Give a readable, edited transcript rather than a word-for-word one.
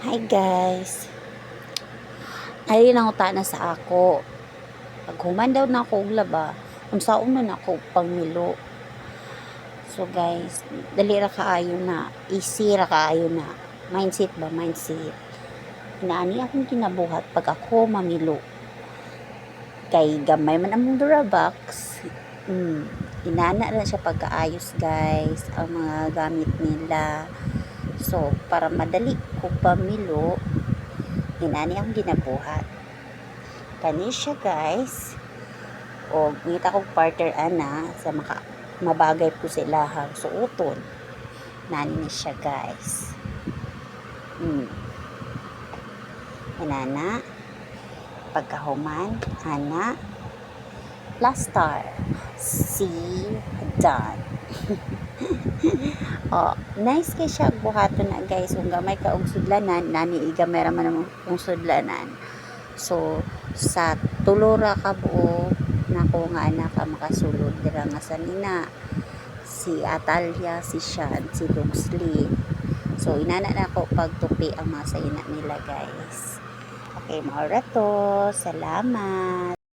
Hi guys. Ay lang uta na sa ako. Pag human daw na ako og laba, unsaon na ako pangmilo. So guys, dali ra kaayo na, easy ra kaayo na. Mindset ba, mindset. Inaani akong kinabuhat pag ako mamilo. Kay gamay man among Durabox. Inana na siya pagkaayos guys, ang mga gamit nila. So, para madali ko pamilo, inani ang ginabuhat. Kani siya guys. O, ngita kong partner ana sa mabagay po sila hang suoton. Nani ni siya guys. Inana. Pagkahuman, ana. Plaster. See, done. Oh, nice kay siya buhaton na guys. Kung gamay ka og sudlanan, nani igamay ra man ang sudlanan. So, sa tulora ka buo nako nga anak ka makasulod dira nga sanina. Si Atalia, si Sean, si Luxley. So, inana na ako pagtupi ang mga sayina nila guys. Okay, maura to. Salamat.